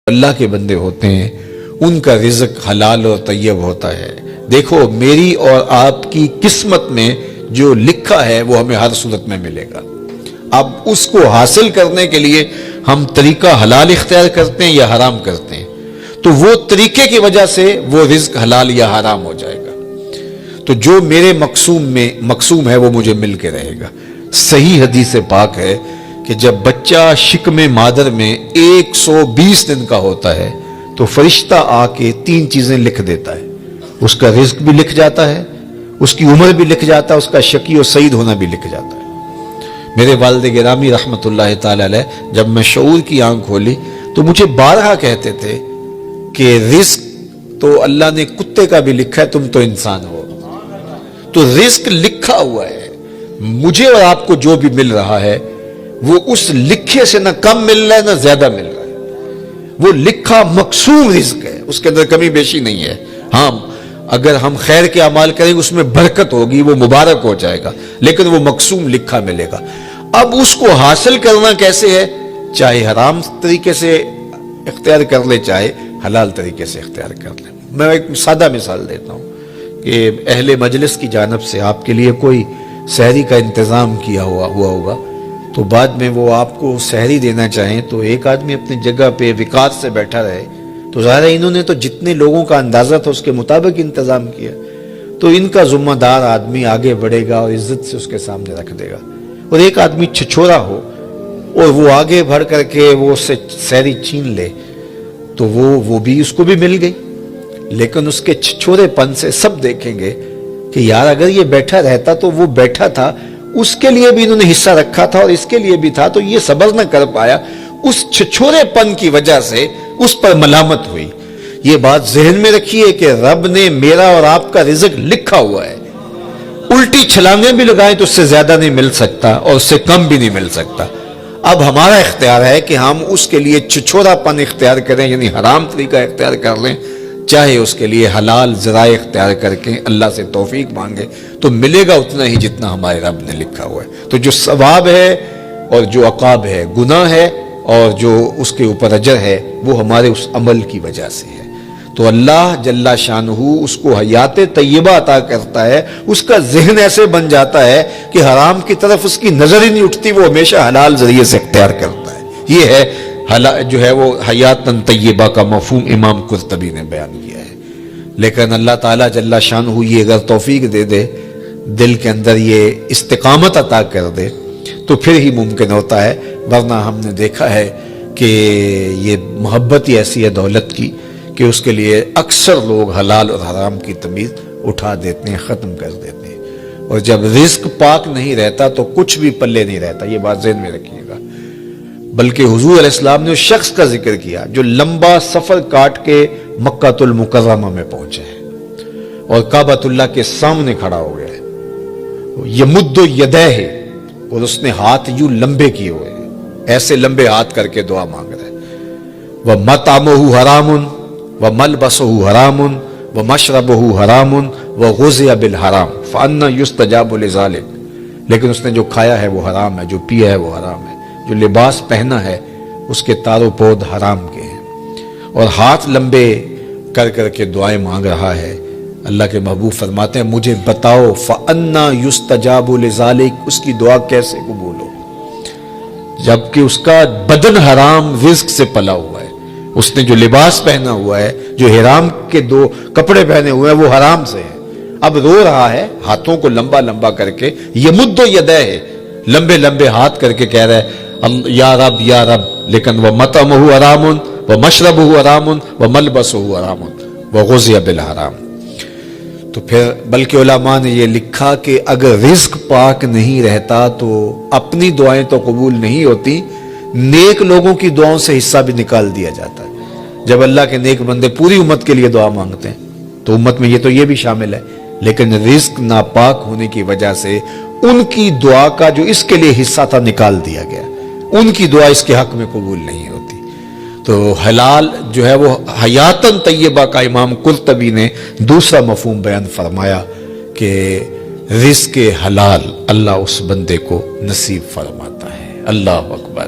اللہ کے بندے ہوتے ہیں ان کا رزق حلال اور طیب ہوتا ہے۔ دیکھو میری اور آپ کی قسمت میں جو لکھا ہے وہ ہمیں ہر صورت میں ملے گا۔ اب اس کو حاصل کرنے کے لیے ہم طریقہ حلال اختیار کرتے ہیں یا حرام کرتے ہیں، تو وہ طریقے کی وجہ سے وہ رزق حلال یا حرام ہو جائے گا۔ تو جو میرے مقسوم ہے وہ مجھے مل کے رہے گا۔ صحیح حدیث پاک ہے کہ جب بچہ شکم مادر میں 120 دن کا ہوتا ہے تو فرشتہ آ کے 3 چیزیں لکھ دیتا ہے۔ اس کا رزق بھی لکھ جاتا ہے، اس کی عمر بھی لکھ جاتا ہے، اس کا شقی اور سعید ہونا بھی لکھ جاتا ہے۔ میرے والد گرامی رحمت اللہ تعالی علیہ جب میں شعور کی آنکھ کھولی تو مجھے بارہا کہتے تھے کہ رزق تو اللہ نے کتے کا بھی لکھا ہے، تم تو انسان ہو۔ تو رزق لکھا ہوا ہے، مجھے اور آپ کو جو بھی مل رہا ہے وہ اس لکھے سے نہ کم مل رہا ہے نہ زیادہ مل رہا ہے۔ وہ لکھا مقسوم رزق ہے، اس کے اندر کمی بیشی نہیں ہے۔ ہاں اگر ہم خیر کے اعمال کریں اس میں برکت ہوگی، وہ مبارک ہو جائے گا، لیکن وہ مقسوم لکھا ملے گا۔ اب اس کو حاصل کرنا کیسے ہے؟ چاہے حرام طریقے سے اختیار کر لے چاہے حلال طریقے سے اختیار کر لے۔ میں ایک سادہ مثال دیتا ہوں کہ اہل مجلس کی جانب سے آپ کے لیے کوئی سحری کا انتظام کیا ہوا ہوگا، تو بعد میں وہ آپ کو سحری دینا چاہیں تو ایک آدمی اپنی جگہ پہ وقار سے بیٹھا رہے، تو ظاہر ہے انہوں نے تو جتنے لوگوں کا اندازہ تھا اس کے مطابق انتظام کیا، تو ان کا ذمہ دار آدمی آگے بڑھے گا اور عزت سے اس کے سامنے رکھ دے گا۔ اور ایک آدمی چھچورا ہو اور وہ آگے بڑھ کر کے وہ اس سے سحری چھین لے تو وہ بھی اس کو بھی مل گئی، لیکن اس کے چھچورے پن سے سب دیکھیں گے کہ یار اگر یہ بیٹھا رہتا تو وہ بیٹھا تھا، اس کے لیے بھی انہوں نے حصہ رکھا تھا اور اس کے لیے بھی تھا، تو یہ صبر نہ کر پایا، اس چھچورے پن کی وجہ سے اس پر ملامت ہوئی۔ یہ بات ذہن میں رکھیے کہ رب نے میرا اور آپ کا رزق لکھا ہوا ہے، الٹی چھلانگیں بھی لگائیں تو اس سے زیادہ نہیں مل سکتا اور اس سے کم بھی نہیں مل سکتا۔ اب ہمارا اختیار ہے کہ ہم اس کے لیے چھچورا پن اختیار کریں، یعنی حرام طریقہ اختیار کر لیں، چاہے اس کے لیے حلال ذرائع اختیار کر کے اللہ سے توفیق مانگے تو ملے گا اتنا ہی جتنا ہمارے رب نے لکھا ہوا ہے۔ تو جو ثواب ہے اور جو عقاب ہے، گناہ ہے اور جو اس کے اوپر اجر ہے، وہ ہمارے اس عمل کی وجہ سے ہے۔ تو اللہ جل شانہ اس کو حیات طیبہ عطا کرتا ہے، اس کا ذہن ایسے بن جاتا ہے کہ حرام کی طرف اس کی نظر ہی نہیں اٹھتی، وہ ہمیشہ حلال ذریعے سے اختیار کرتا ہے۔ یہ ہے جو ہے وہ حیات طیبہ کا مفہوم امام قرطبی نے بیان کیا ہے۔ لیکن اللہ تعالیٰ جل شانہ یہ اگر توفیق دے دے، دل کے اندر یہ استقامت عطا کر دے تو پھر ہی ممکن ہوتا ہے، ورنہ ہم نے دیکھا ہے کہ یہ محبت ہی ایسی ہے دولت کی کہ اس کے لیے اکثر لوگ حلال اور حرام کی تمیز اٹھا دیتے ہیں، ختم کر دیتے ہیں، اور جب رزق پاک نہیں رہتا تو کچھ بھی پلے نہیں رہتا۔ یہ بات ذہن میں رکھیے گا۔ بلکہ حضور علیہ السلام نے اس شخص کا ذکر کیا جو لمبا سفر کاٹ کے مکہ المکرمہ میں پہنچے ہے اور کعبۃ اللہ کے سامنے کھڑا ہو گیا ہے، یمد یدیہ، اور اس نے ہاتھ یوں لمبے کیے ہوئے ہیں، ایسے لمبے ہاتھ کر کے دعا مانگ رہا ہے۔ وَمَطْعَمُهُ حَرَامٌ وَمَلْبَسُهُ حَرَامٌ وَمَشْرَبُهُ حَرَامٌ وَغُذِيَ بِالْحَرَامِ فَأَنَّى يُسْتَجَابُ لِذَلِكَ، لیکن اس نے جو کھایا ہے وہ حرام ہے، جو پیا ہے وہ حرام ہے، جو لباس پہنا ہے اس کے تار و پود حرام کے ہیں، اور ہاتھ لمبے کر کر کے دعائیں مانگ رہا ہے۔ اللہ کے محبوب فرماتے ہیں مجھے بتاؤ فَأَنَّى يُسْتَجَابُ لِذَلِكَ، اس کی دعا کیسے قبول ہو جبکہ اس کا بدن حرام رزق سے پلا ہوا ہے، اس نے جو لباس پہنا ہوا ہے، جو حرام کے 2 کپڑے پہنے ہوئے ہیں وہ حرام سے ہے۔ اب رو رہا ہے ہاتھوں کو لمبا لمبا کر کے، یمد یدیہ، لمبے لمبے ہاتھ کر کے کہہ رہا ہے یا رب یا رب، لیکن وَمَطْعَمُهُ حَرَامٌ وَمَشْرَبُهُ حَرَامٌ وَمَلْبَسُهُ حَرَامٌ وَغُذِيَ بِالْحَرَامِ۔ تو پھر بلکہ علماء نے یہ لکھا کہ اگر رزق پاک نہیں رہتا تو اپنی دعائیں تو قبول نہیں ہوتی، نیک لوگوں کی دعاؤں سے حصہ بھی نکال دیا جاتا ہے۔ جب اللہ کے نیک بندے پوری امت کے لیے دعا مانگتے ہیں تو امت میں یہ بھی شامل ہے، لیکن رزق ناپاک ہونے کی وجہ سے ان کی دعا کا جو اس کے لیے حصہ تھا نکال دیا گیا، ان کی دعا اس کے حق میں قبول نہیں ہوتی۔ تو حلال جو ہے وہ حیاتاً طیبہ کا امام قرطبی نے دوسرا مفہوم بیان فرمایا کہ رزق حلال اللہ اس بندے کو نصیب فرماتا ہے۔ اللہ اکبر۔